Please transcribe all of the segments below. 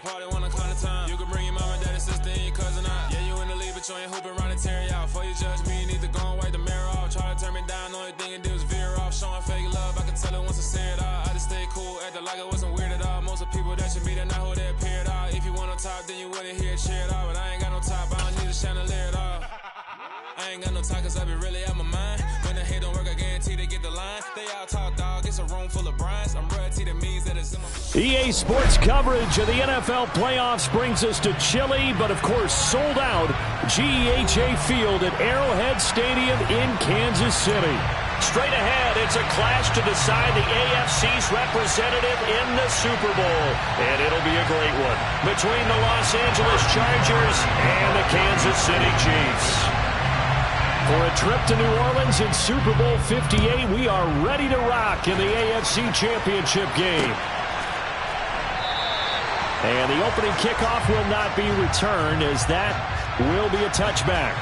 party, wanna call the time. You can bring your mama, daddy, sister, and your cousin out. Yeah, you in the league, but you ain't hooping around the Terry out. Before you judge me, you need to go and wipe the mirror off. Try to turn me down, only thing you do is veer off. Showing fake love, I can tell it once I see it all. I just stay cool, acting like it wasn't weird at all. Most of the people that you meet are not who they appear at all. If you want on top, then you wouldn't hear it cheer at all. But I ain't got no top, I don't need a chandelier at all. I ain't got no time, cause I be really out my mind. When the hate don't work, I guarantee they get the line. They all talk, dog, it's a room full of Bryans. I'm royalty, that means that it's in my... EA Sports coverage of the NFL playoffs brings us to chilly, but of course sold out GEHA Field at Arrowhead Stadium in Kansas City. Straight ahead, it's a clash to decide the AFC's representative in the Super Bowl. And it'll be a great one between the Los Angeles Chargers and the Kansas City Chiefs. For a trip to New Orleans in Super Bowl 58, we are ready to rock in the AFC Championship game. And the opening kickoff will not be returned, as that will be a touchback.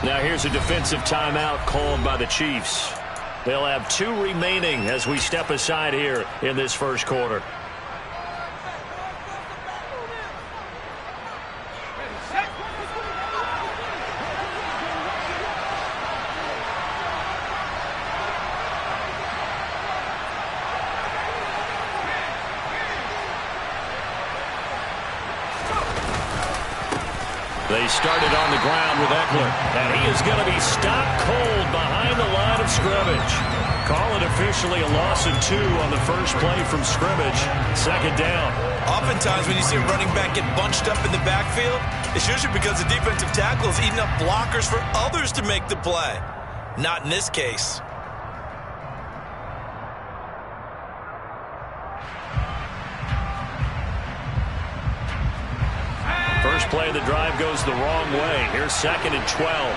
Now here's a defensive timeout called by the Chiefs. They'll have 2 remaining as we step aside here in this first quarter. They started on the ground with Eckler, and he is going to be stopped cold behind the line of scrimmage. Call it officially a loss of 2 on the first play from scrimmage. Second down. Oftentimes when you see a running back get bunched up in the backfield, it's usually because the defensive tackle is eating up blockers for others to make the play. Not in this case. First play of the drive goes the wrong way. Here's 2nd and 12.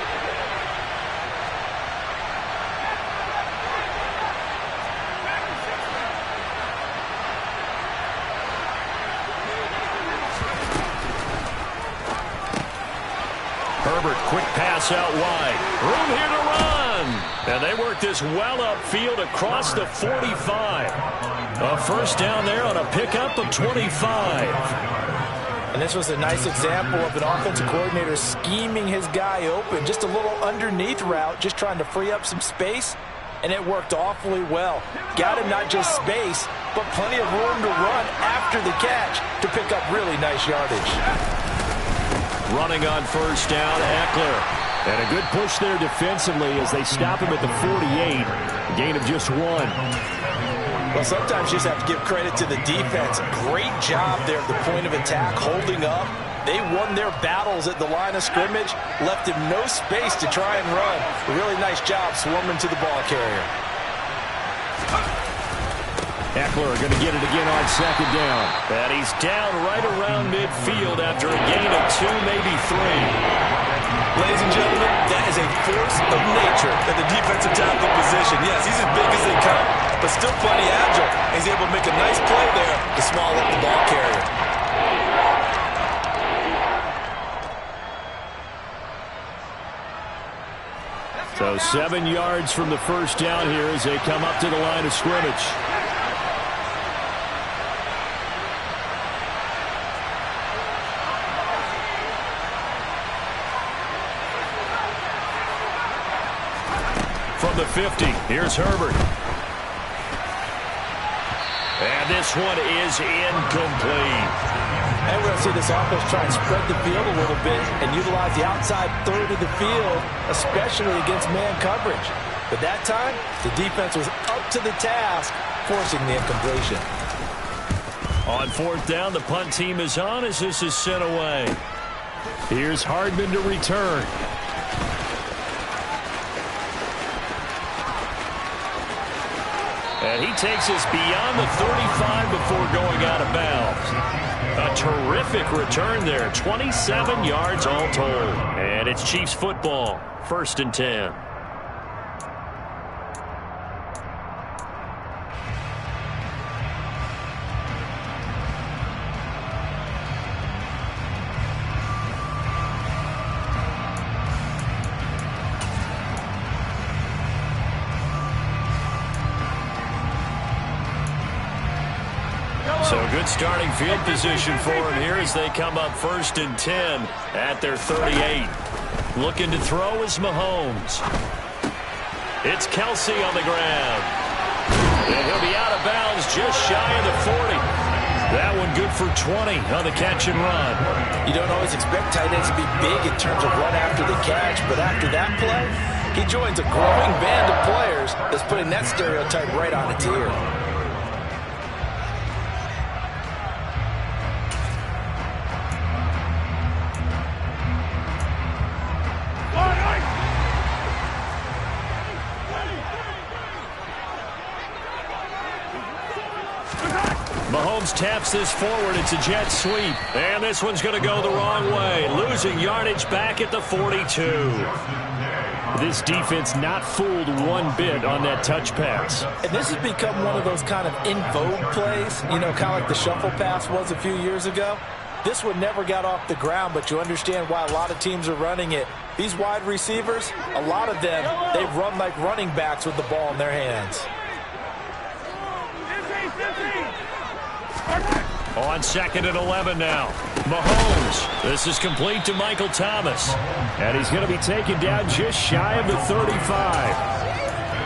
Herbert, quick pass out wide. Room here to run. And they work this well upfield across the 45. A first down there on a pickup of 25. And this was a nice example of an offensive coordinator scheming his guy open. Just a little underneath route, just trying to free up some space, and it worked awfully well. Got him not just space, but plenty of room to run after the catch to pick up really nice yardage. Running on first down, Eckler. And a good push there defensively as they stop him at the 48. A gain of just 1. Well, sometimes you just have to give credit to the defense. Great job there at the point of attack, holding up. They won their battles at the line of scrimmage, left him no space to try and run. A really nice job swarming to the ball carrier. Eckler going to get it again on second down. And he's down right around midfield after a gain of 2, maybe 3. Ladies and gentlemen, that is a force of nature at the defensive tackle position. Yes, he's as big as they come, but still plenty agile. He's able to make a nice play there to small up the ball carrier. So 7 yards from the first down here as they come up to the line of scrimmage. From the 50, here's Herbert. And this one is incomplete. And we're going to see this offense try and spread the field a little bit and utilize the outside third of the field, especially against man coverage. But that time, the defense was up to the task, forcing the incompletion. On fourth down, the punt team is on as this is sent away. Here's Hardman to return. And he takes us beyond the 35 before going out of bounds. A terrific return there. 27 yards all told. And it's Chiefs football. 1st and 10. So good starting field position for him here as they come up 1st and 10 at their 38. Looking to throw is Mahomes. It's Kelsey on the ground. And he'll be out of bounds just shy of the 40. That one good for 20 on the catch and run. You don't always expect tight ends to be big in terms of run after the catch, but after that play, he joins a growing band of players that's putting that stereotype right on its ear. Mahomes taps this forward. It's a jet sweep. And this one's going to go the wrong way. Losing yardage back at the 42. This defense not fooled one bit on that touch pass. And this has become one of those kind of in vogue plays, you know, kind of like the shuffle pass was a few years ago. This one never got off the ground, but you understand why a lot of teams are running it. These wide receivers, a lot of them, they run like running backs with the ball in their hands. On 2nd and 11 now. Mahomes. This is complete to Michael Thomas. And he's going to be taken down just shy of the 35.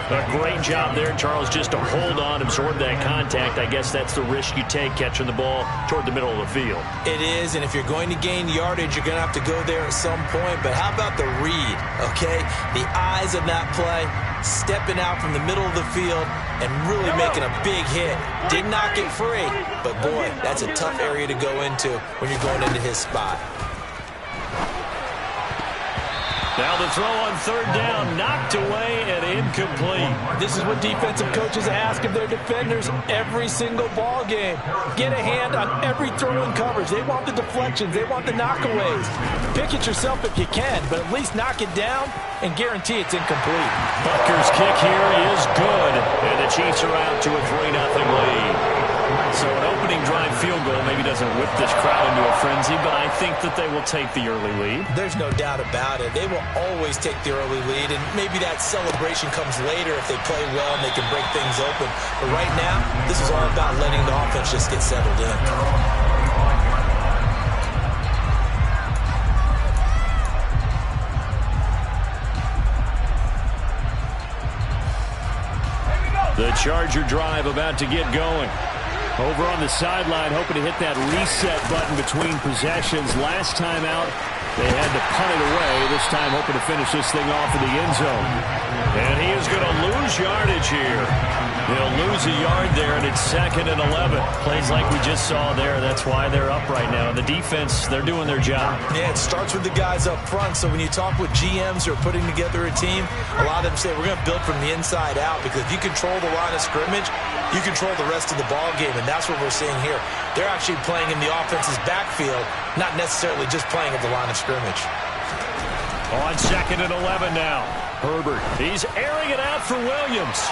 A great job there, Charles, just to hold on, absorb that contact. I guess that's the risk you take catching the ball toward the middle of the field. It is, and if you're going to gain yardage, you're going to have to go there at some point. But how about the read, okay? The eyes of that play, stepping out from the middle of the field and really making a big hit. Did not get free, but boy, that's a tough area to go into when you're going into his spot. Now the throw on 3rd down, knocked away and incomplete. This is what defensive coaches ask of their defenders every single ball game. Get a hand on every throw in coverage. They want the deflections. They want the knockaways. Pick it yourself if you can, but at least knock it down and guarantee it's incomplete. Butker's kick here is good, and the Chiefs are out to a 3-0 lead. So an opening drive field goal maybe doesn't whip this crowd into a frenzy, but I think that they will take the early lead. There's no doubt about it. They will always take the early lead, and maybe that celebration comes later if they play well and they can break things open. But right now, this is all about letting the offense just get settled in. The Charger drive about to get going. Over on the sideline, hoping to hit that reset button between possessions. Last time out, they had to punt it away. This time, hoping to finish this thing off in the end zone. And he is going to lose yardage here. He'll lose a yard there, and it's 2nd and 11. Plays like we just saw there. That's why they're up right now. And the defense, they're doing their job. Yeah, it starts with the guys up front. So when you talk with GMs who are putting together a team, a lot of them say we're going to build from the inside out, because if you control the line of scrimmage, you control the rest of the ball game, and that's what we're seeing here. They're actually playing in the offense's backfield, not necessarily just playing at the line of scrimmage. On 2nd and 11 now. Herbert, he's airing it out for Williams.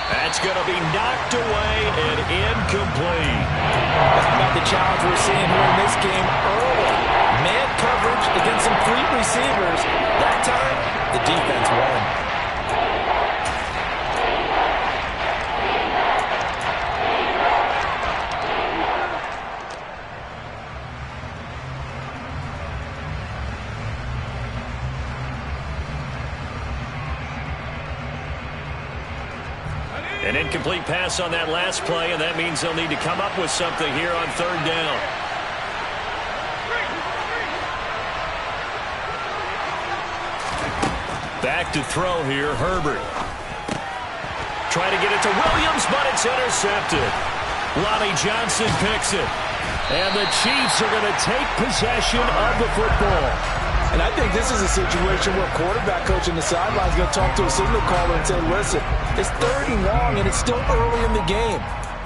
That's going to be knocked away and incomplete. How about the challenge we're seeing here in this game early? Man coverage against some fleet receivers. That time, the defense won. An incomplete pass on that last play, and that means they'll need to come up with something here on 3rd down. Back to throw here, Herbert. Trying to get it to Williams, but it's intercepted. Lonnie Johnson picks it. And the Chiefs are going to take possession of the football. And I think this is a situation where quarterback coach in the sideline is going to talk to a signal caller and say, listen, it's 3rd and long and it's still early in the game.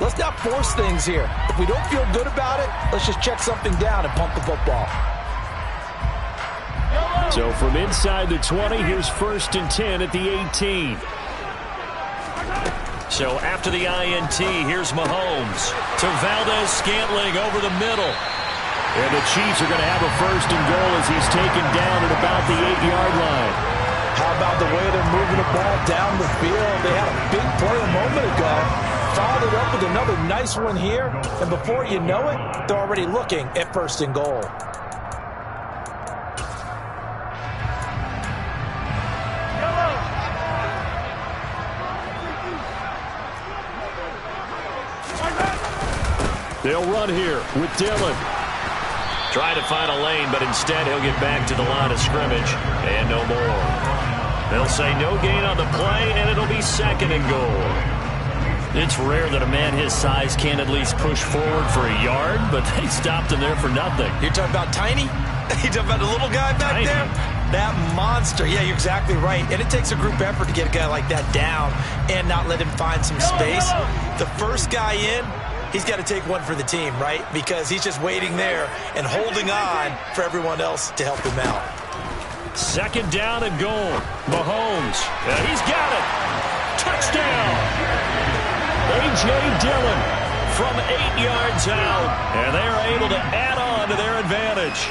Let's not force things here. If we don't feel good about it, let's just check something down and pump the football. So from inside the 20, here's 1st and 10 at the 18. So after the INT, here's Mahomes to Valdez-Scantling over the middle. And the Chiefs are going to have a 1st and goal as he's taken down at about the 8-yard line. How about the way they're moving the ball down the field? They had a big play a moment ago. Followed it up with another nice one here. And before you know it, they're already looking at 1st and goal. They'll run here with Dillon. Trying to find a lane, but instead he'll get back to the line of scrimmage. And no more. They'll say no gain on the play, and it'll be 2nd and goal. It's rare that a man his size can't at least push forward for a yard, but they stopped him there for nothing. You're talking about tiny? You're talking about the little guy back Tiny. there? That monster. Yeah, you're exactly right. And it takes a group effort to get a guy like that down and not let him find some space. The first guy in, he's got to take one for the team, right? Because he's just waiting there and holding on for everyone else to help him out. 2nd down and goal. Mahomes. He's got it. Touchdown. A.J. Dillon from 8 yards out. And they are able to add on to their advantage.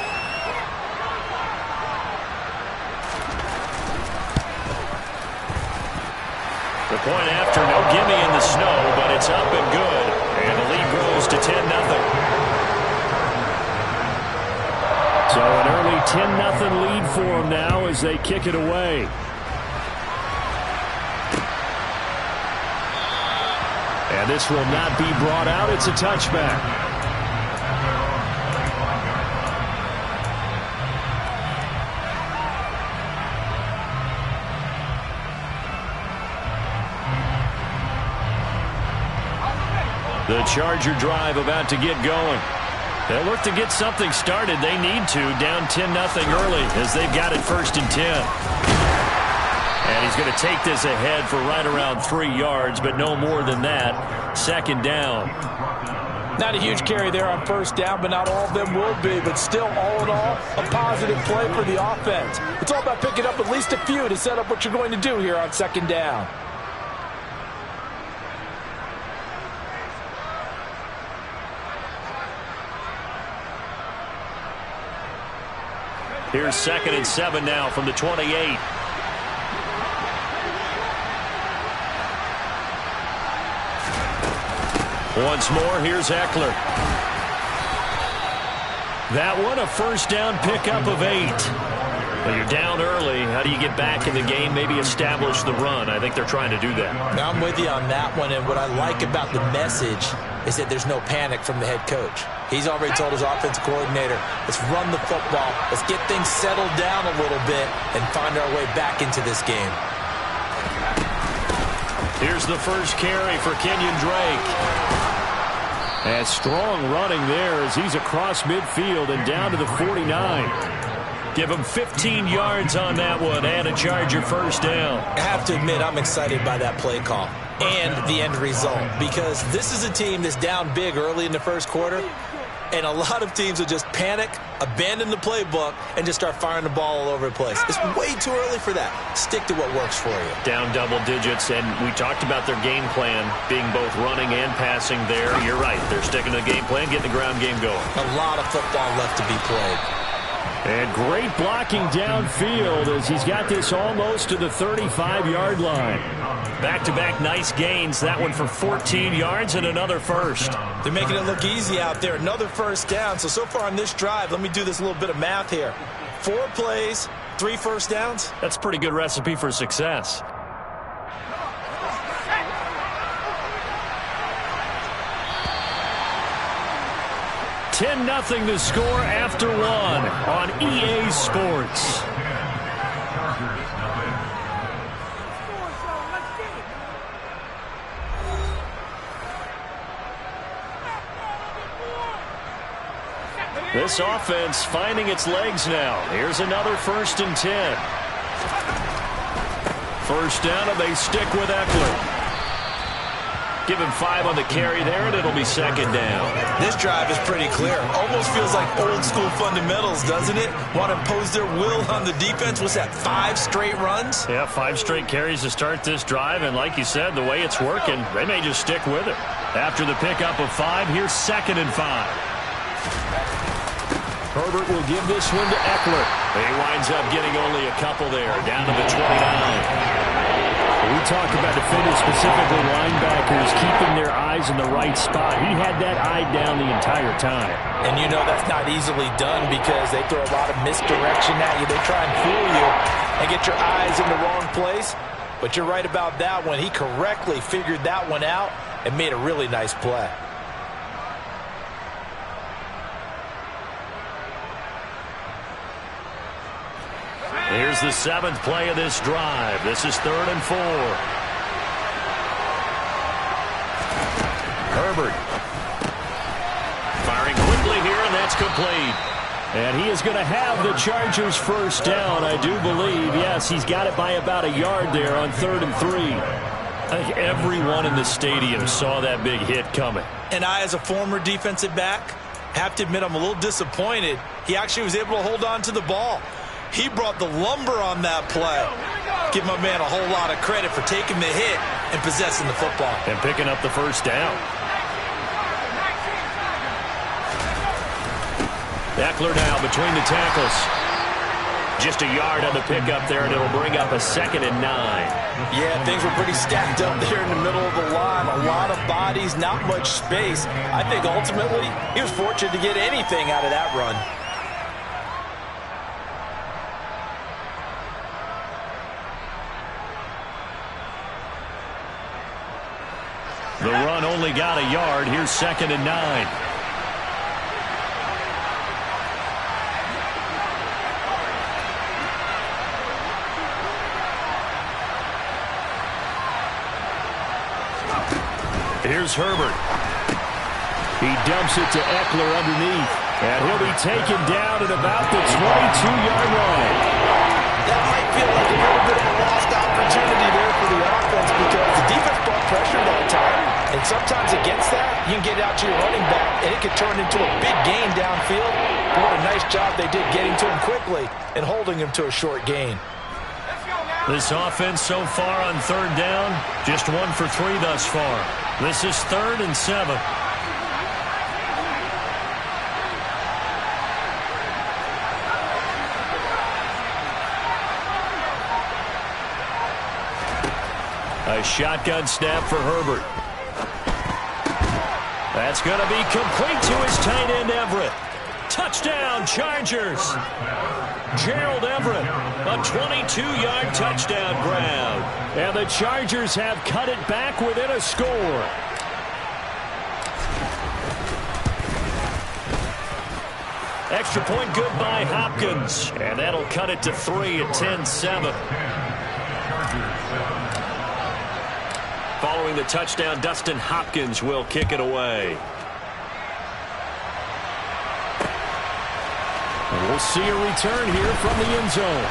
The point after, no gimme in the snow, but it's up and good. And the lead grows to 10-0. So an early 10-0 lead for them now as they kick it away. And this will not be brought out. It's a touchback. The Charger drive about to get going. They'll look to get something started. They need to. Down 10-0 early as they've got it 1st and 10. And he's going to take this ahead for right around 3 yards, but no more than that. 2nd down. Not a huge carry there on 1st down, but not all of them will be. But still, all in all, a positive play for the offense. It's all about picking up at least a few to set up what you're going to do here on 2nd down. Here's 2nd and 7 now from the 28. Once more, here's Eckler. That one, a 1st down pickup of 8. Well, you're down early. How do you get back in the game, maybe establish the run? I think they're trying to do that. Now, I'm with you on that one, and what I like about the message is that there's no panic from the head coach. He's already told his offensive coordinator, let's run the football, let's get things settled down a little bit and find our way back into this game. Here's the first carry for Kenyon Drake. And strong running there as he's across midfield and down to the 49. Give him 15 yards on that one and a Charger 1st down. I have to admit, I'm excited by that play call and the end result because this is a team that's down big early in the 1st quarter, and a lot of teams will just panic, abandon the playbook, and just start firing the ball all over the place. It's way too early for that. Stick to what works for you. Down double digits, and we talked about their game plan being both running and passing there. You're right. They're sticking to the game plan, getting the ground game going. A lot of football left to be played. And great blocking downfield as he's got this almost to the 35-yard line. Back-to-back nice gains. That one for 14 yards and another 1st. They're making it look easy out there. Another 1st down. So far on this drive, let me do this little bit of math here. 4 plays, 3 1st downs. That's a pretty good recipe for success. $10-0 the score after 1 on EA Sports. This offense finding its legs now. Here's another 1st and 10. 1st down, and they stick with Eckler. Give him 5 on the carry there, and it'll be second down. This drive is pretty clear. Almost feels like old school fundamentals, doesn't it? Want to impose their will on the defense. What's that, 5 straight runs? Yeah, 5 straight carries to start this drive, and like you said, the way it's working, they may just stick with it. After the pickup of 5, here's 2nd and 5. Herbert will give this one to Eckler. He winds up getting only a couple there, down to the 29. We talk about defenders, specifically linebackers, keeping their eyes in the right spot. He had that eye down the entire time. And you know that's not easily done because they throw a lot of misdirection at you. They try and fool you and get your eyes in the wrong place. But you're right about that one. He correctly figured that one out and made a really nice play. Here's the 7th play of this drive. This is 3rd and 4. Herbert. Firing quickly here, and that's complete. And he is going to have the Chargers first down, I do believe. Yes, he's got it by about a yard there on 3rd and 3. I think everyone in the stadium saw that big hit coming. And I, as a former defensive back, have to admit I'm a little disappointed. He actually was able to hold on to the ball. He brought the lumber on that play. Give my man a whole lot of credit for taking the hit and possessing the football. And picking up the first down. Eckler now between the tackles. Just a yard on the pickup there, and it'll bring up a 2nd and 9. Yeah, things were pretty stacked up there in the middle of the line. A lot of bodies, not much space. I think ultimately he was fortunate to get anything out of that run. The run only got a yard. Here's 2nd and 9. Here's Herbert. He dumps it to Eckler underneath. And he'll be taken down at about the 22-yard line. That might feel like a little bit of a lost opportunity there for the offense because the defense brought pressure that time. And sometimes against that, you can get out to your running back, and it can turn into a big gain downfield. But what a nice job they did getting to him quickly and holding him to a short gain. This offense so far on 3rd down, just 1 for 3 thus far. This is 3rd and 7. A shotgun snap for Herbert. That's going to be complete to his tight end, Everett. Touchdown, Chargers. Gerald Everett, a 22-yard touchdown grab. And the Chargers have cut it back within a score. Extra point good by Hopkins. And that'll cut it to 3 at 10-7. Following the touchdown, Dustin Hopkins will kick it away. And we'll see a return here from the end zone.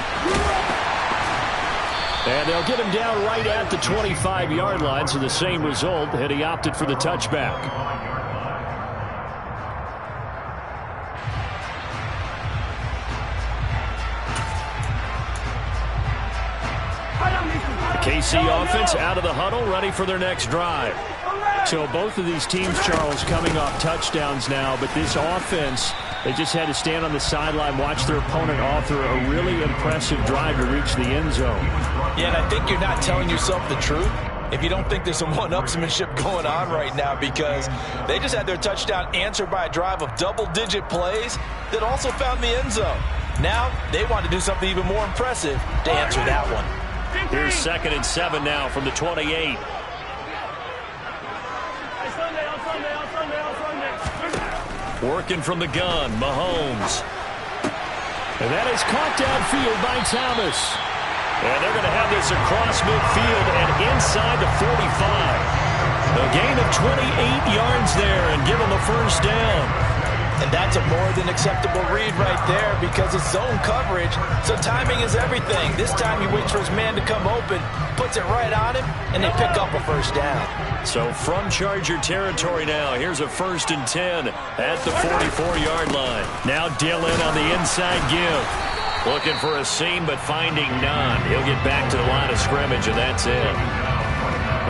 And they'll get him down right at the 25-yard line, so the same result had he opted for the touchback. KC offense out of the huddle, ready for their next drive. So both of these teams, Charles, coming off touchdowns now, but this offense, they just had to stand on the sideline, watch their opponent author a really impressive drive to reach the end zone. Yeah, and I think you're not telling yourself the truth if you don't think there's some one-upsmanship going on right now, because they just had their touchdown answered by a drive of double-digit plays that also found the end zone. Now they want to do something even more impressive to answer that one. Here's 2nd and 7 now from the 28. Working from the gun, Mahomes. And that is caught downfield by Thomas. And they're going to have this across midfield and inside the 45. A gain of 28 yards there and give them a first down. And that's a more than acceptable read right there because it's zone coverage, so timing is everything. This time he waits for his man to come open, puts it right on him, and they pick up a first down. So from Charger territory now, here's a 1st and 10 at the 44-yard line. Now Dillon on the inside give. Looking for a seam, but finding none. He'll get back to the line of scrimmage, and that's it.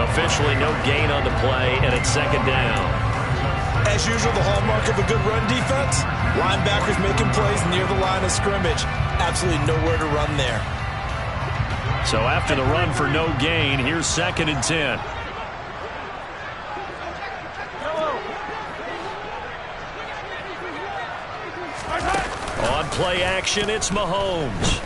Officially no gain on the play, and it's 2nd down. As usual, the hallmark of a good run defense, linebackers making plays near the line of scrimmage. Absolutely nowhere to run there. So after the run for no gain, here's 2nd and 10. On play action, it's Mahomes.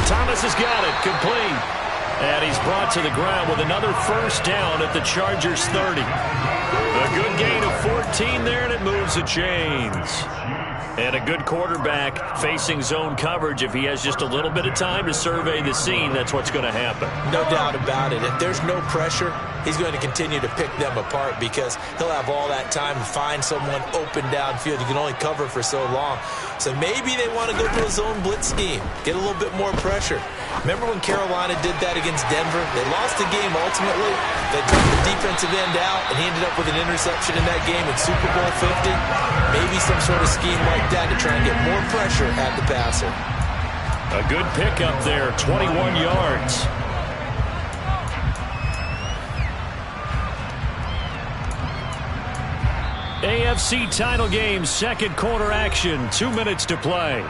Thomas has got it, complete. And he's brought to the ground with another first down at the Chargers 30. A good gain of 14 there, and it moves the chains. And a good quarterback facing zone coverage. If he has just a little bit of time to survey the scene, that's what's going to happen. No doubt about it. If there's no pressure, he's going to continue to pick them apart because he'll have all that time to find someone open downfield. You can only cover for so long. So maybe they want to go to a zone blitz scheme, get a little bit more pressure. Remember when Carolina did that against Denver? They lost the game ultimately. They took the defensive end out, and he ended up with an interception in that game in Super Bowl 50. Maybe some sort of scheme like that to try and get more pressure at the passer. A good pickup there, 21 yards. AFC title game, 2nd quarter action, 2 minutes to play.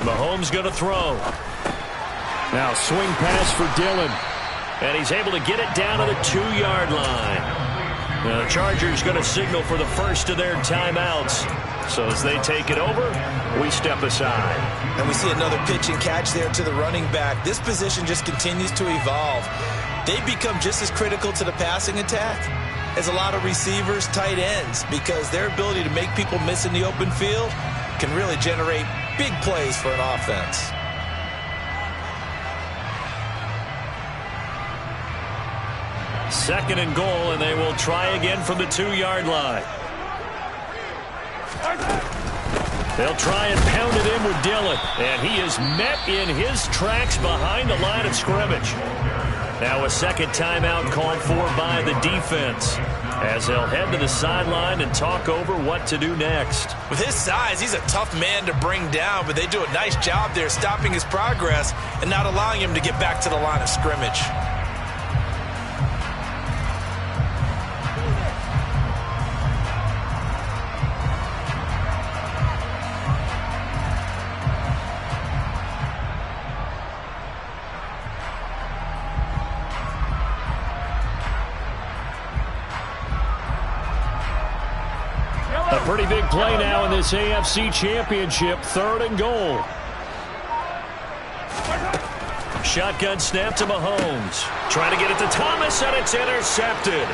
Mahomes going to throw. Now swing pass for Dillon. And he's able to get it down to the 2-yard line. Now the Chargers going to signal for the first of their timeouts. So as they take it over, we step aside. And we see another pitch and catch there to the running back. This position just continues to evolve. They become just as critical to the passing attack as a lot of receivers, tight ends, because their ability to make people miss in the open field can really generate big plays for an offense. Second and goal, and they will try again from the 2-yard line. They'll try and pound it in with Dillon, and he is met in his tracks behind the line of scrimmage. Now a second timeout called for by the defense as they'll head to the sideline and talk over what to do next. With his size, he's a tough man to bring down, but they do a nice job there stopping his progress and not allowing him to get back to the line of scrimmage. A pretty big play now in this AFC Championship, 3rd and goal. Shotgun snap to Mahomes. Trying to get it to Thomas, and it's intercepted.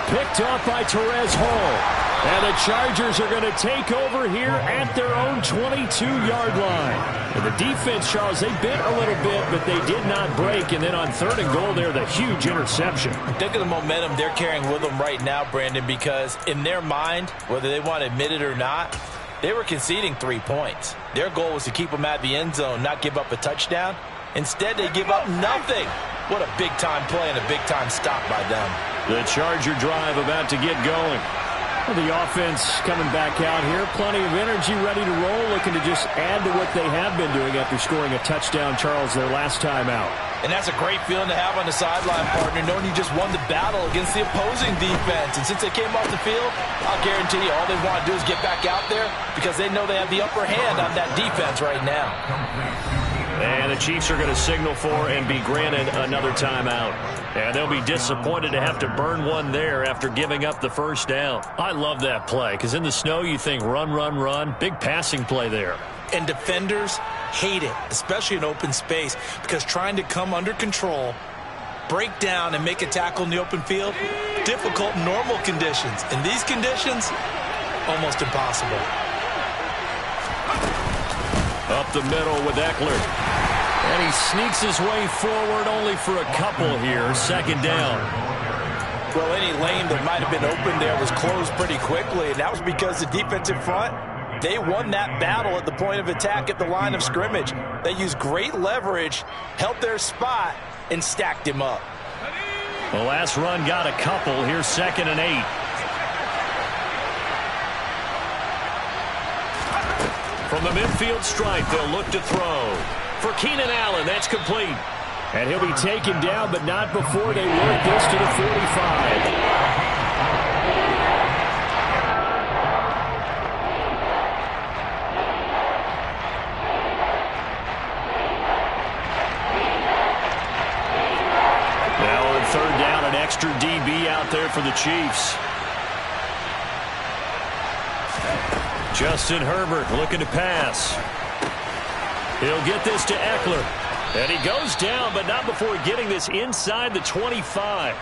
Picked off by Terez Hall. And the Chargers are going to take over here at their own 22-yard line. And the defense, Charles, they bit a little bit, but they did not break. And then on 3rd and goal there, the huge interception. Think of the momentum they're carrying with them right now, Brandon, because in their mind, whether they want to admit it or not, they were conceding 3 points. Their goal was to keep them at the end zone, not give up a touchdown. Instead, they give up nothing. What a big-time play and a big-time stop by them. The Charger drive about to get going. The offense coming back out here. Plenty of energy, ready to roll, looking to just add to what they have been doing after scoring a touchdown, Charles, their last time out. And that's a great feeling to have on the sideline, partner, knowing you just won the battle against the opposing defense. And since they came off the field, I'll guarantee you all they want to do is get back out there because they know they have the upper hand on that defense right now. And the Chiefs are going to signal for and be granted another timeout. And they'll be disappointed to have to burn one there after giving up the first down. I love that play because in the snow you think run, run, run. Big passing play there. And defenders hate it, especially in open space, because trying to come under control, break down, and make a tackle in the open field, difficult in normal conditions. In these conditions, almost impossible. Up the middle with Eckler. And he sneaks his way forward only for a couple here. Second down. Well, any lane that might have been open there was closed pretty quickly, and that was because the defensive front, they won that battle at the point of attack at the line of scrimmage. They used great leverage, held their spot, and stacked him up. The last run got a couple. Here's 2nd and 8. From the midfield stripe, they'll look to throw. For Keenan Allen, that's complete. And he'll be taken down, but not before they work this to the 45. Now on 3rd down, an extra DB out there for the Chiefs. Justin Herbert looking to pass. He'll get this to Eckler. And he goes down, but not before getting this inside the 25.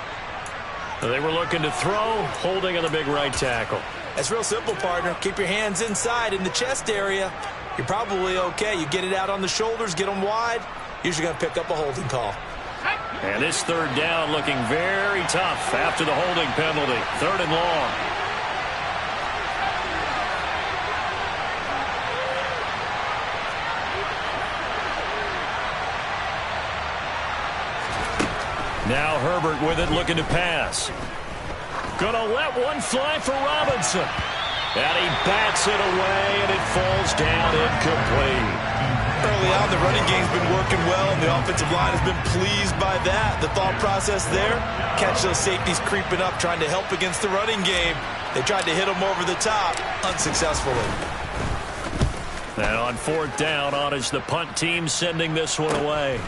They were looking to throw, holding on the big right tackle. That's real simple, partner. Keep your hands inside in the chest area. You're probably okay. You get it out on the shoulders, get them wide. Usually going to pick up a holding call. And this 3rd down looking very tough after the holding penalty. 3rd and long. Now Herbert with it, looking to pass. Gonna let one fly for Robinson. And he bats it away, and it falls down incomplete. Early on, the running game's been working well, and the offensive line has been pleased by that. The thought process there, catch those safeties creeping up, trying to help against the running game. They tried to hit them over the top, unsuccessfully. And on 4th down, on is the punt team sending this one away.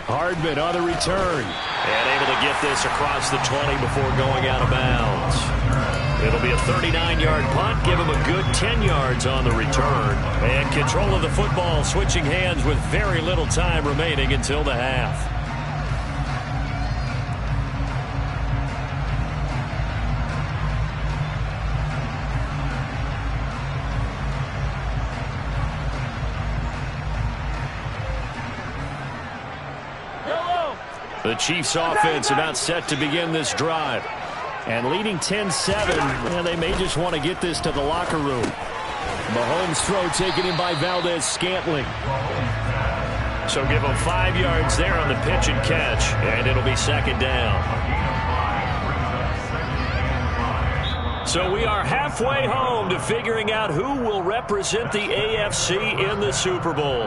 Hardman on the return. And able to get this across the 20 before going out of bounds. It'll be a 39-yard punt. Give him a good 10 yards on the return. And control of the football switching hands with very little time remaining until the half. The Chiefs offense about set to begin this drive. And leading 10-7, and they may just want to get this to the locker room. Mahomes' throw taken in by Valdez-Scantling. So give him 5 yards there on the pitch and catch, and it'll be 2nd down. So we are halfway home to figuring out who will represent the AFC in the Super Bowl.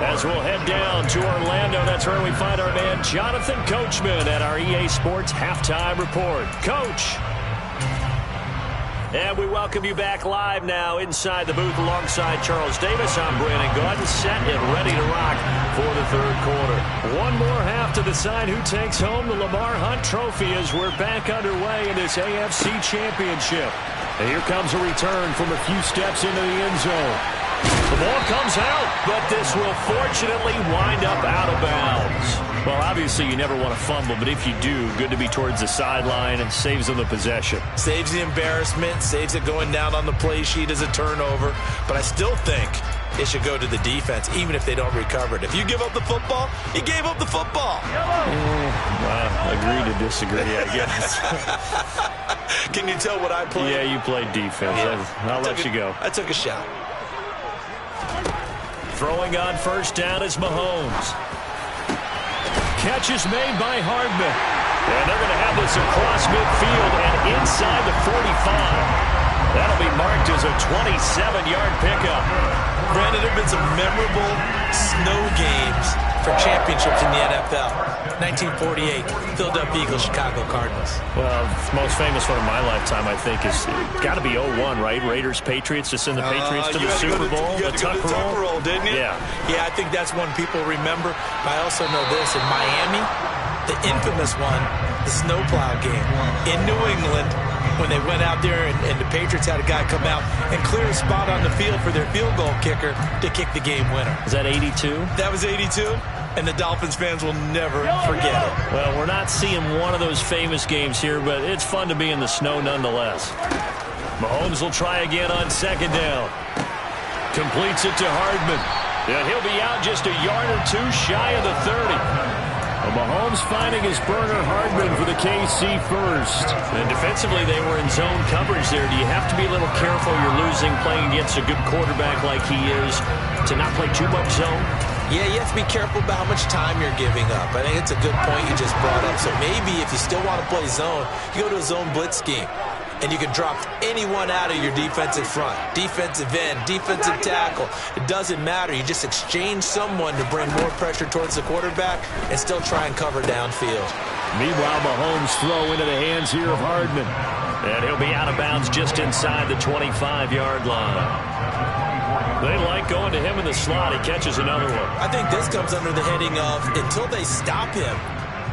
As we'll head down to Orlando, that's where we find our man Jonathan Coachman at our EA Sports Halftime Report. Coach. And we welcome you back live now inside the booth alongside Charles Davis. I'm Brandon Gaudin, set and ready to rock for the 3rd quarter. One more half to decide who takes home the Lamar Hunt Trophy as we're back underway in this AFC Championship. And here comes a return from a few steps into the end zone. The ball comes out, but this will fortunately wind up out of bounds. Well, obviously you never want to fumble, but if you do, good to be towards the sideline and saves them the possession. Saves the embarrassment, saves it going down on the play sheet as a turnover. But I still think it should go to the defense, even if they don't recover it. If you give up the football, you gave up the football. Well, agree to disagree, I guess. Can you tell what I played? Yeah, you played defense. Yeah. I'll let you go. I took a shot. Throwing on 1st down is Mahomes. Catch is made by Hardman. And they're going to have this across midfield and inside the 45. was a 27-yard pickup. Brandon, there have been some memorable snow games for championships in the NFL. 1948, Philadelphia Eagles, Chicago Cardinals. Well, the most famous one in my lifetime, I think, is got to be 01, right? Raiders, Patriots, to send the Patriots to the Super Bowl. You had to go to the tuck roll, didn't you? Yeah. Yeah, I think that's one people remember. I also know this. In Miami, the infamous one, the snowplow game. In New England, when they went out there and the Patriots had a guy come out and clear a spot on the field for their field goal kicker to kick the game winner. Is that 82? That was 82, and the Dolphins fans will never forget it. Well, we're not seeing one of those famous games here, but it's fun to be in the snow nonetheless. Mahomes will try again on second down. Completes it to Hardman. And he'll be out just a yard or two shy of the 30. Well, Mahomes finding his burner Hardman for the KC first. And defensively, they were in zone coverage there. Do you have to be a little careful you're losing playing against a good quarterback like he is to not play too much zone? Yeah, you have to be careful about how much time you're giving up. I think it's a good point you just brought up. So maybe if you still want to play zone, you go to a zone blitz scheme. And you can drop anyone out of your defensive front. Defensive end, defensive tackle. It doesn't matter. You just exchange someone to bring more pressure towards the quarterback and still try and cover downfield. Meanwhile, Mahomes throw into the hands here of Hardman. And he'll be out of bounds just inside the 25-yard line. They like going to him in the slot. He catches another one. I think this comes under the heading of until they stop him,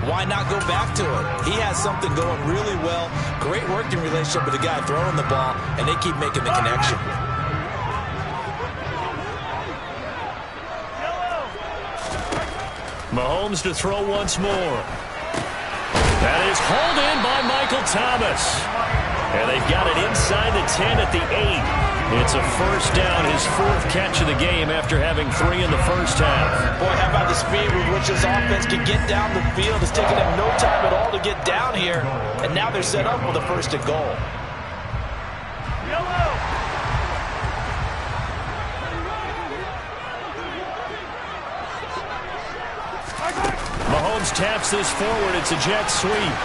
why not go back to it? He has something going really well. Great working relationship with the guy throwing the ball, and they keep making the connection. Mahomes to throw once more. That is hauled in by Michael Thomas. And they've got it inside the 10 at the 8. It's a first down, his fourth catch of the game after having 3 in the first half. Boy, how about the speed with which this offense can get down the field? It's taken them no time at all to get down here. And now they're set up with a first and goal. Mahomes taps this forward. It's a jet sweep.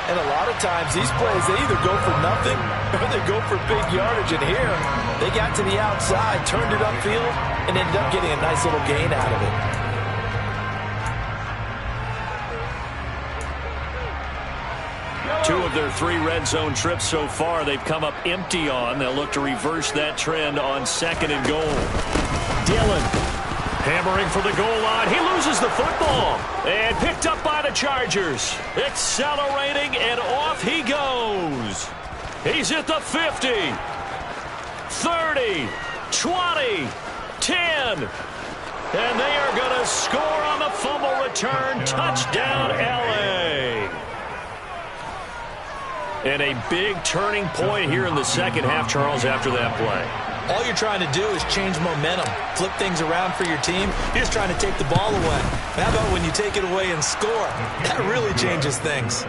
And a lot of times these plays, they either go for nothing or they go for big yardage. And here, they got to the outside, turned it upfield, and ended up getting a nice little gain out of it. 2 of their 3 red zone trips so far, they've come up empty on. They'll look to reverse that trend on second and goal. Dillon hammering for the goal line. He loses the football. And picked up by the Chargers. Accelerating, and off he goes. He's at the 50. 30. 20. 10. And they are going to score on the fumble return. Touchdown, L.A. And a big turning point here in the second half, Charles, after that play. All you're trying to do is change momentum, flip things around for your team. You're just trying to take the ball away. How about when you take it away and score? That really changes things.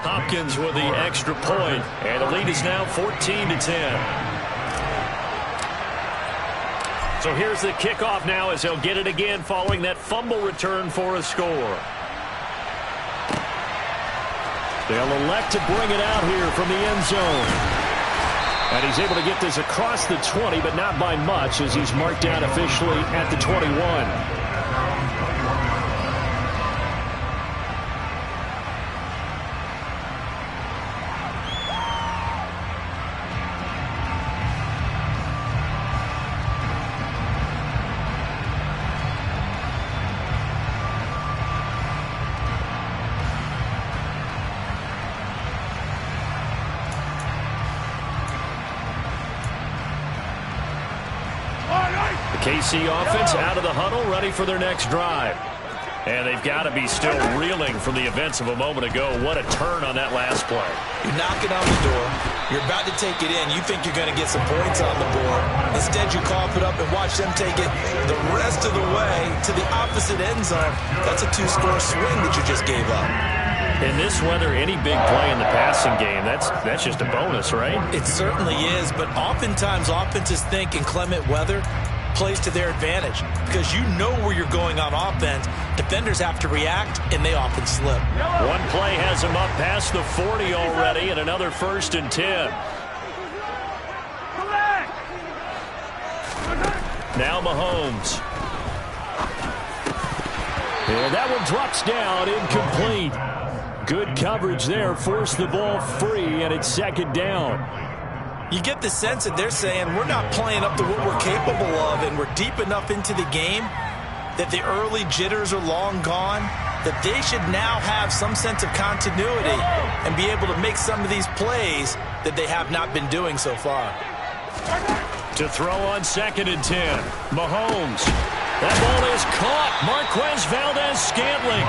Hopkins with the extra point, and the lead is now 14-10. So here's the kickoff now as they'll get it again following that fumble return for a score. They'll elect to bring it out here from the end zone. And he's able to get this across the 20, but not by much as he's marked down officially at the 21. KC offense out of the huddle, ready for their next drive. And they've got to be still reeling from the events of a moment ago. What a turn on that last play. You're knocking on the door. You're about to take it in. You think you're going to get some points on the board. Instead, you cough it up and watch them take it the rest of the way to the opposite end zone. That's a 2-score swing that you just gave up. In this weather, any big play in the passing game, that's just a bonus, right? It certainly is, but oftentimes offenses think in clement weather plays to their advantage because you know where you're going on offense. Defenders have to react, and they often slip. One play has them up past the 40 already, and another 1st and 10. Now Mahomes. And that one drops down, incomplete. Good coverage there, forced the ball free, and it's second down. You get the sense that they're saying we're not playing up to what we're capable of, and we're deep enough into the game that the early jitters are long gone, that they should now have some sense of continuity and be able to make some of these plays that they have not been doing so far. To throw on 2nd and 10, Mahomes. That ball is caught. Marquez Valdez-Scantling.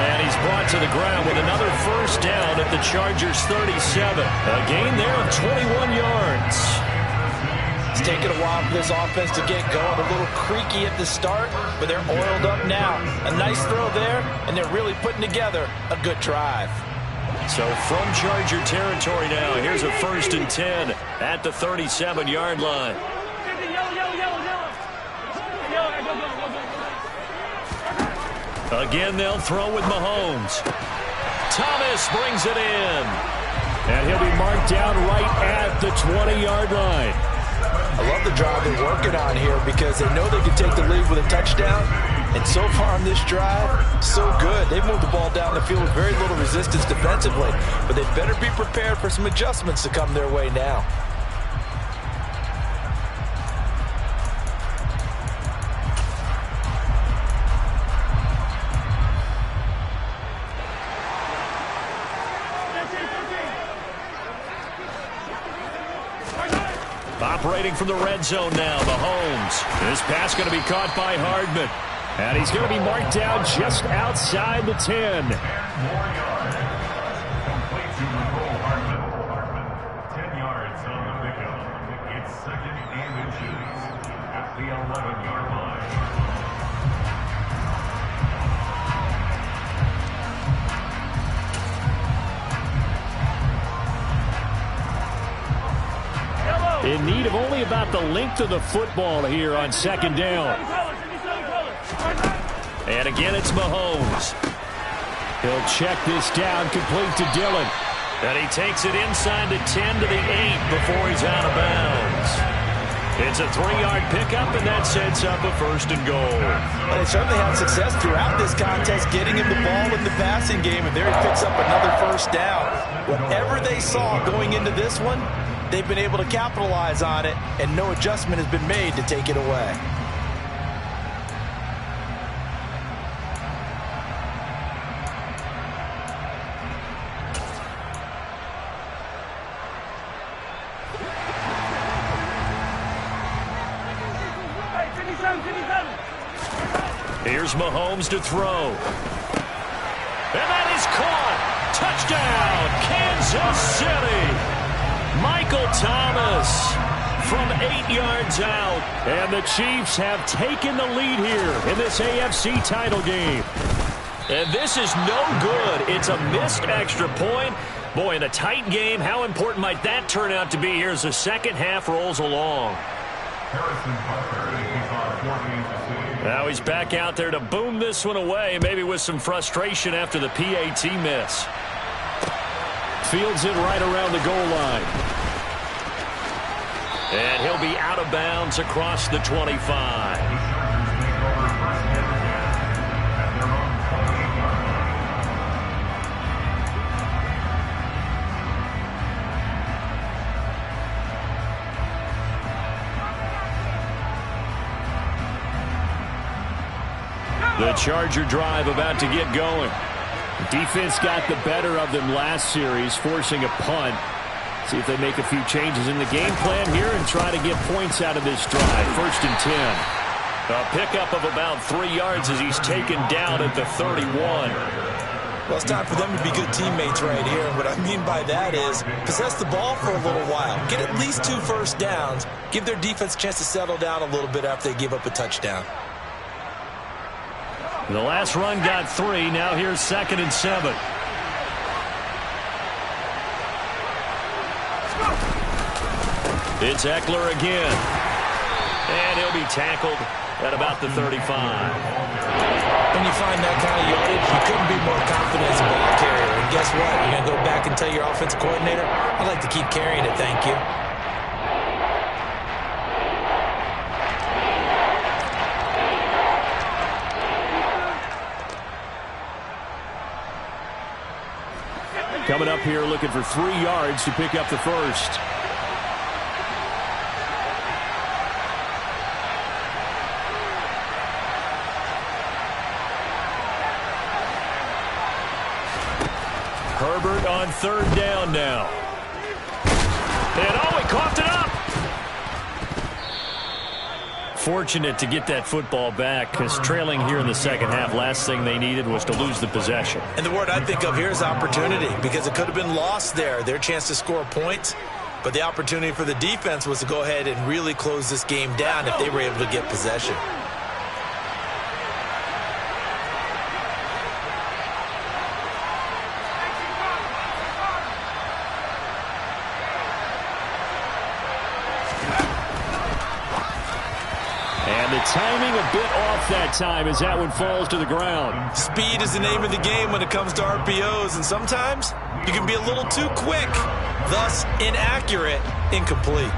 And he's brought to the ground with another first down at the Chargers' 37. A gain there of 21 yards. It's taken a while for this offense to get going. A little creaky at the start, but they're oiled up now. A nice throw there, and they're really putting together a good drive. So from Charger territory now, here's a 1st and 10 at the 37-yard line. Again, they'll throw with Mahomes. Thomas brings it in. And he'll be marked down right at the 20-yard line. I love the drive they're working on here because they know they can take the lead with a touchdown. And so far on this drive, so good. They've moved the ball down the field with very little resistance defensively. But they better be prepared for some adjustments to come their way now. Operating from the red zone now, Mahomes. This pass going to be caught by Hardman. And he's going to be marked down just outside the 10. 10 yards on the pickup. It's 2nd and inches at the 11-yard line. In need of only about the length of the football here on 2nd down. And again, it's Mahomes. He'll check this down, complete to Dillon. And he takes it inside the 10 to the 8 before he's out of bounds. It's a 3-yard pickup, and that sets up a 1st and goal. Well, they certainly had success throughout this contest, getting him the ball in the passing game, and there he picks up another 1st down. Whatever they saw going into this one, they've been able to capitalize on it, and no adjustment has been made to take it away. Here's Mahomes to throw. And that is caught. Touchdown, Kansas City. Michael Thomas from 8 yards out. And the Chiefs have taken the lead here in this AFC title game. And this is no good. It's a missed extra point. Boy, in a tight game, how important might that turn out to be here as the second half rolls along? Now he's back out there to boom this one away, maybe with some frustration after the PAT miss. Fields it right around the goal line. And he'll be out of bounds across the 25. The Charger drive about to get going. Defense got the better of them last series, forcing a punt. See if they make a few changes in the game plan here and try to get points out of this drive. 1st and 10. A pickup of about 3 yards as he's taken down at the 31. Well, it's time for them to be good teammates right here. And what I mean by that is possess the ball for a little while. Get at least 2 first downs. Give their defense a chance to settle down a little bit after they give up a touchdown. The last run got 3. Now here's 2nd and 7. It's Eckler again. And he'll be tackled at about the 35. When you find that kind of yardage, you couldn't be more confident as a ball carrier. And guess what? You're going to go back and tell your offensive coordinator, I'd like to keep carrying it, thank you. coming up here looking for 3 yards to pick up the first. Herbert on 3rd down now. And he coughed it up. Fortunate to get that football back, because trailing here in the second half, last thing they needed was to lose the possession. And the word I think of here is opportunity, because it could have been lost there. Their chance to score points, but the opportunity for the defense was to go ahead and really close this game down if they were able to get possession. Timing a bit off that time as that one falls to the ground. Speed is the name of the game when it comes to RPOs, and sometimes you can be a little too quick, thus inaccurate, incomplete.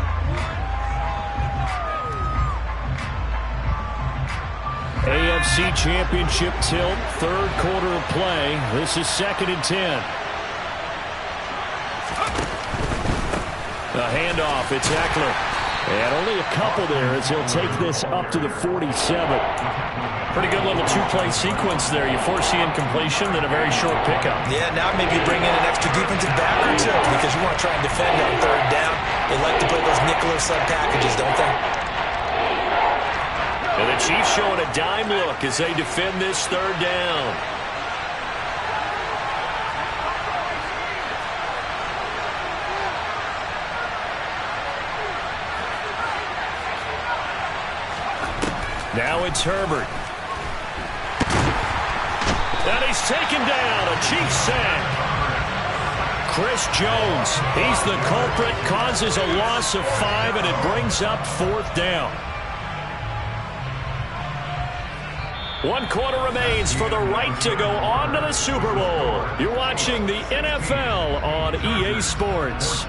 AFC Championship tilt, 3rd quarter of play. This is 2nd and 10. The handoff, it's Eckler. And only a couple there as he'll take this up to the 47. Pretty good little 2-play sequence there. You force the incompletion, then a very short pickup. Yeah, now maybe bring in an extra defensive back or two, because you want to try and defend on 3rd down. They like to play those nickel or sub packages, don't they? And the Chiefs showing a dime look as they defend this 3rd down. Now it's Herbert. And he's taken down. A Chiefs sack. Chris Jones, he's the culprit, causes a loss of 5, and it brings up 4th down. 1 quarter remains for the right to go on to the Super Bowl. You're watching the NFL on EA Sports.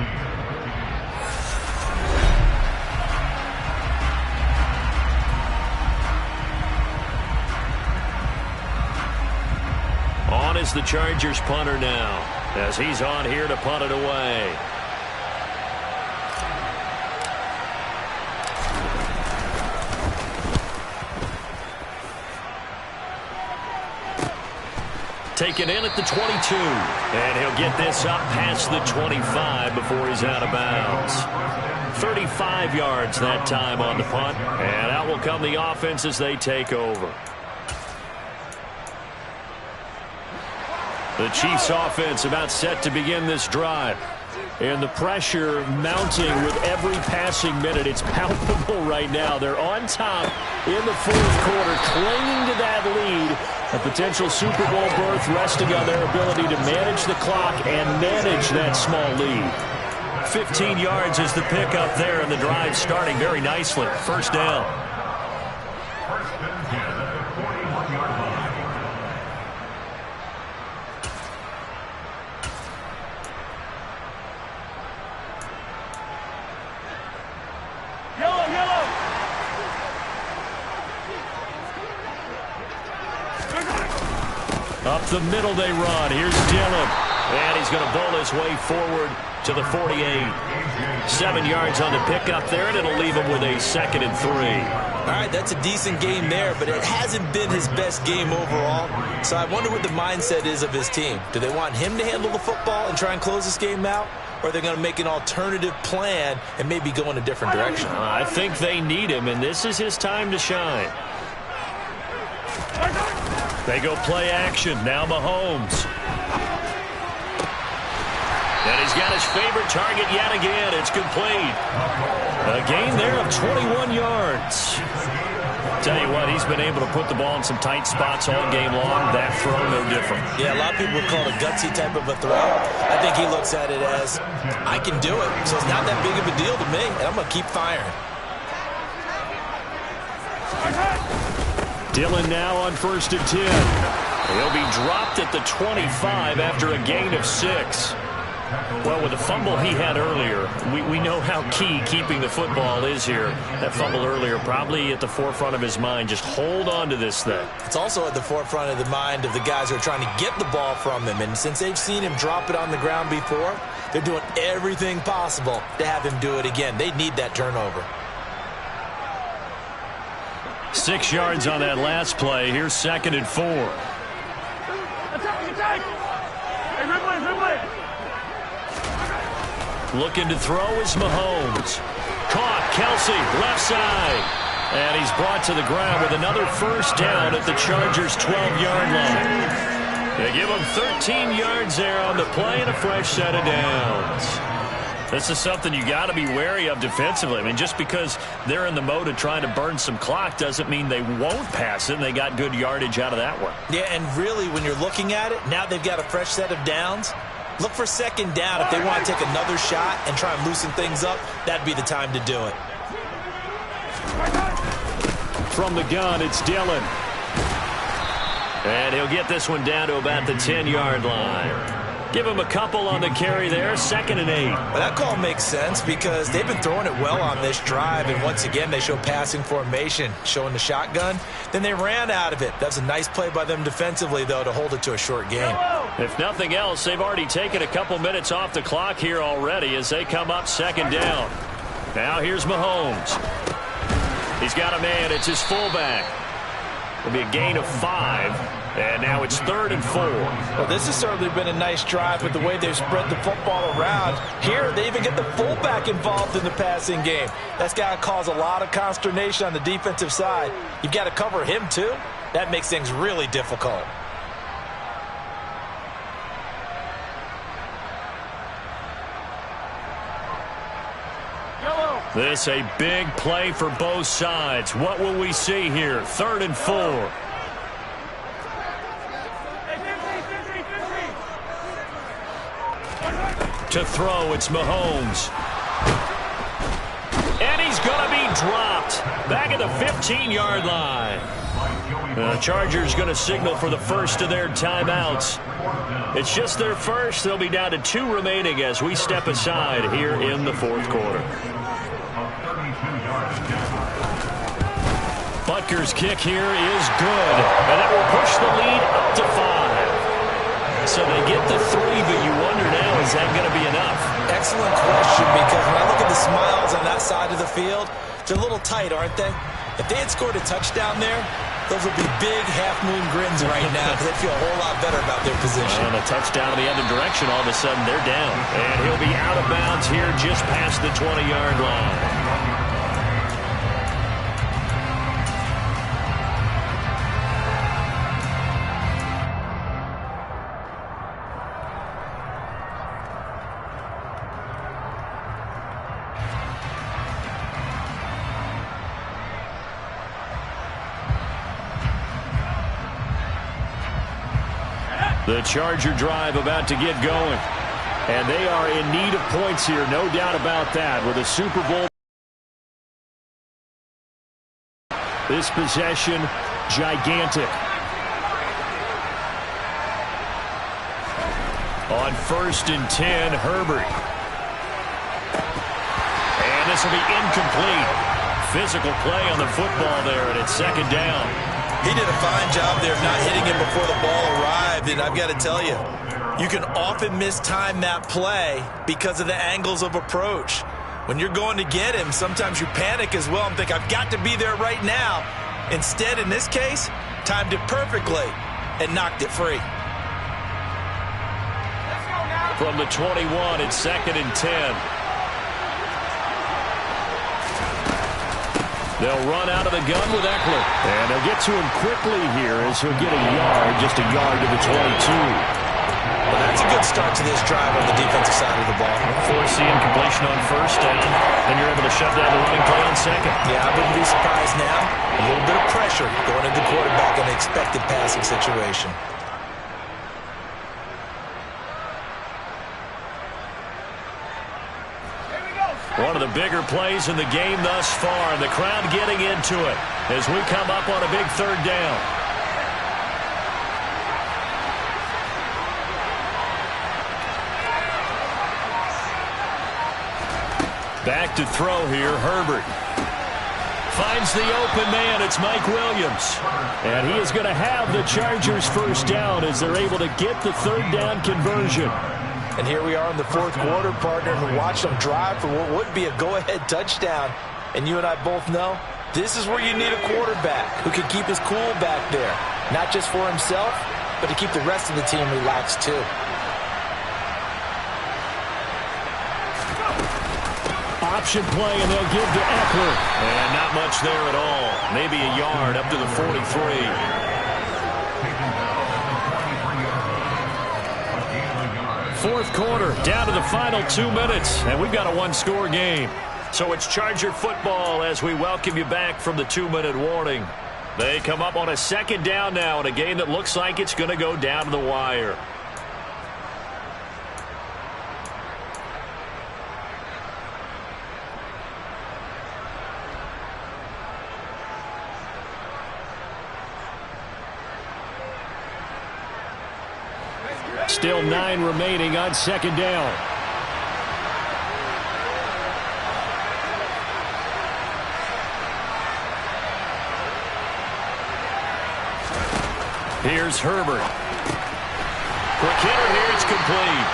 On is the Chargers punter now, as he's on here to punt it away. Taken in at the 22, and he'll get this up past the 25 before he's out of bounds. 35 yards that time on the punt, and out will come the offense as they take over. The Chiefs offense about set to begin this drive. And the pressure mounting with every passing minute. It's palpable right now. They're on top in the 4th quarter, clinging to that lead. A potential Super Bowl berth resting on their ability to manage the clock and manage that small lead. 15 yards is the pickup there, and the drive starting very nicely. 1st down. Up the middle they run. Here's Dillon. And he's going to bowl his way forward to the 48. 7 yards on the pickup there, and it'll leave him with a 2nd and 3. All right, that's a decent game there, but it hasn't been his best game overall. So I wonder what the mindset is of his team. Do they want him to handle the football and try and close this game out? Or are they going to make an alternative plan and maybe go in a different direction? I think they need him, and this is his time to shine. They go play action. Now Mahomes. And he's got his favorite target yet again. It's complete. A gain there of 21 yards. Tell you what, he's been able to put the ball in some tight spots all game long. That throw, no different. Yeah, a lot of people would call it a gutsy type of a throw. I think he looks at it as, I can do it, so it's not that big of a deal to me, and I'm going to keep firing. Dillon now on 1st and 10. He'll be dropped at the 25 after a gain of 6. Well, with the fumble he had earlier, we know how key keeping the football is here. That fumble earlier probably at the forefront of his mind. Just hold on to this thing. It's also at the forefront of the mind of the guys who are trying to get the ball from him. And since they've seen him drop it on the ground before, they're doing everything possible to have him do it again. They need that turnover. 6 yards on that last play. Here's 2nd and 4. Looking to throw is Mahomes. Caught, Kelsey, left side. And he's brought to the ground with another first down at the Chargers' 12-yard line. They give him 13 yards there on the play and a fresh set of downs. This is something you got to be wary of defensively. I mean, just because they're in the mode of trying to burn some clock doesn't mean they won't pass it, and they got good yardage out of that one. Yeah, and really, when you're looking at it, now they've got a fresh set of downs. Look for 2nd down. If they want to take another shot and try and loosen things up, that'd be the time to do it. From the gun, it's Dillon. And he'll get this one down to about the 10-yard line. Give him a couple on the carry there, 2nd and 8. Well, that call makes sense because they've been throwing it well on this drive, and once again, they show passing formation, showing the shotgun. Then they ran out of it. That's a nice play by them defensively, though, to hold it to a short game. If nothing else, they've already taken a couple minutes off the clock here already as they come up 2nd down. Now here's Mahomes. He's got a man. It's his fullback. It'll be a gain of 5. And now it's 3rd and 4. Well, this has certainly been a nice drive with the way they've spread the football around. Here, they even get the fullback involved in the passing game. That's got to cause a lot of consternation on the defensive side. You've got to cover him, too. That makes things really difficult. This a big play for both sides. What will we see here? 3rd and 4. To throw, it's Mahomes. And he's going to be dropped. Back at the 15-yard line. The Chargers going to signal for the first of their timeouts. It's just their first. They'll be down to 2 remaining as we step aside here in the 4th quarter. Butker's kick here is good. And that will push the lead up to 5. So they get the 3, but you wonder now, is that going to be enough? Excellent question, because when I look at the smiles on that side of the field, they're a little tight, aren't they? If they had scored a touchdown there, those would be big half-moon grins right now because they feel a whole lot better about their position. And a touchdown in the other direction, all of a sudden they're down. And he'll be out of bounds here just past the 20-yard line. The Charger drive about to get going. And they are in need of points here, no doubt about that, with a Super Bowl. This possession, gigantic. On 1st and 10, Herbert. And this will be incomplete. Physical play on the football there, and it's 2nd down. He did a fine job there of not hitting him before the ball arrived, and I've got to tell you, you can often mistime that play because of the angles of approach. When you're going to get him, sometimes you panic as well and think, I've got to be there right now. Instead, in this case, timed it perfectly and knocked it free. From the 21, it's 2nd and 10. They'll run out of the gun with Eckler. And they'll get to him quickly here as he'll get a yard, just a yard to the 22. Well, that's a good start to this drive on the defensive side of the ball. Force the incompletion on 1st down, and you're able to shut down the running play on 2nd. Yeah, I wouldn't be surprised now. A little bit of pressure going into the quarterback in an expected passing situation. One of the bigger plays in the game thus far, and the crowd getting into it as we come up on a big 3rd down. Back to throw here, Herbert. Finds the open man. It's Mike Williams. And he is going to have the Chargers first down as they're able to get the third down conversion. And here we are in the fourth quarter, partner, and watch them drive for what would be a go-ahead touchdown. And you and I both know this is where you need a quarterback who can keep his cool back there. Not just for himself, but to keep the rest of the team relaxed too. Option play, and they'll give to Eckler. And not much there at all. Maybe a yard up to the 43. Fourth quarter, down to the final 2 minutes, and we've got a one-score game. So it's Charger football as we welcome you back from the 2-minute warning. They come up on a second down now in a game that looks like it's going to go down to the wire. Still 9 remaining on second down. Here's Herbert. Quick hitter here, it's complete.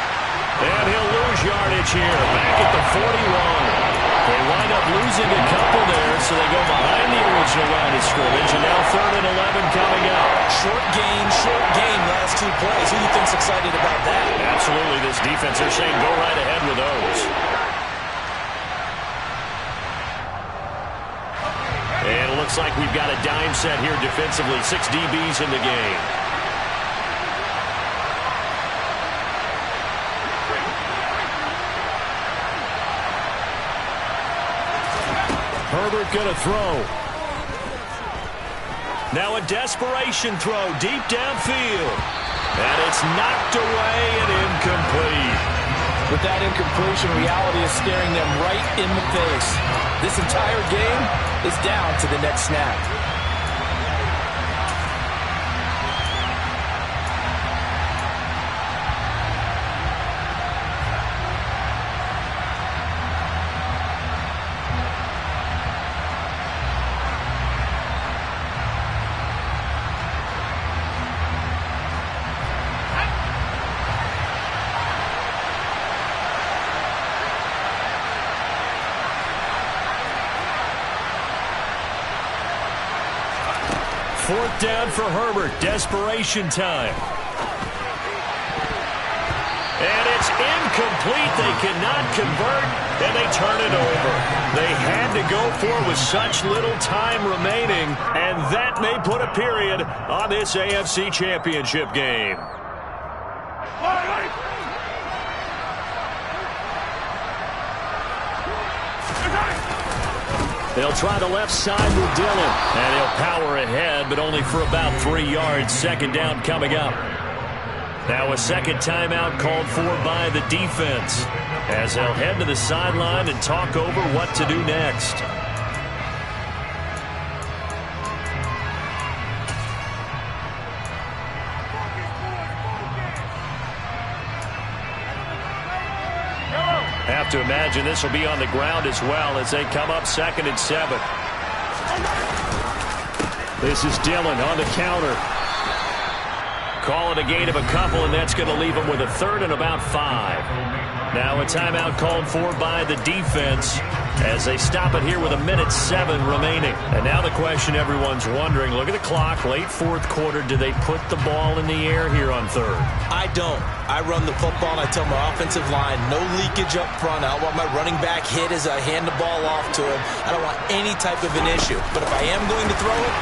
And he'll lose yardage here, back at the 41. They wind up losing a couple there, so they go behind the original line of scrimmage, and now 3rd and 11 coming up. Short gain, last 2 plays. Who do you think's excited about that? Absolutely, this defense, they're saying go right ahead with those. And it looks like we've got a dime set here defensively. 6 DBs in the game. Herbert going to throw. Now a desperation throw deep downfield. And it's knocked away and incomplete. With that incompletion, reality is staring them right in the face. This entire game is down to the next snap. Fourth down for Herbert. Desperation time. And it's incomplete. They cannot convert, and they turn it over. They had to go for it with such little time remaining, and that may put a period on this AFC Championship game. They'll try the left side with Dillon. And he'll power ahead, but only for about 3 yards. Second down coming up. Now a second timeout called for by the defense, as they'll head to the sideline and talk over what to do next. Have to imagine this will be on the ground as well as they come up 2nd and 7. This is Dillon on the counter. Call it a gain of a couple, and that's going to leave them with a 3rd and about 5. Now a timeout called for by the defense as they stop it here with 1:07 remaining. And now the question everyone's wondering, look at the clock, late 4th quarter, do they put the ball in the air here on 3rd? I don't. I run the football, and I tell my offensive line, no leakage up front. I don't want my running back hit as I hand the ball off to him. I don't want any type of an issue. But if I am going to throw it,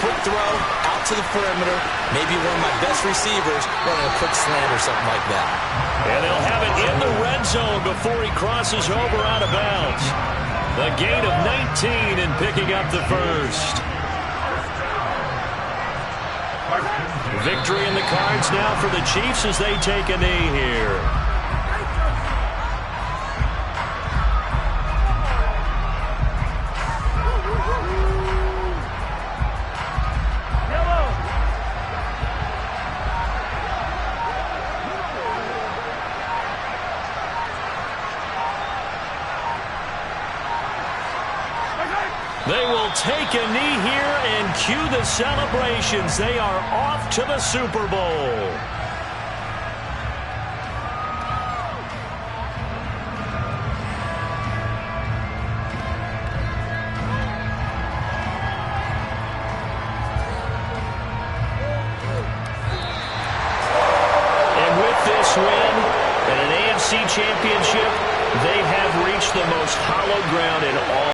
quick throw, out to the perimeter, maybe one of my best receivers running a quick slant or something like that. And they'll have it in the red zone before he crosses over out of bounds. The gain of 19 and picking up the first. Victory in the cards now for the Chiefs as they take a knee here. They will take a knee here and cue the celebrations. They are off to the Super Bowl. And with this win and an AFC Championship, they have reached the most hallowed ground in all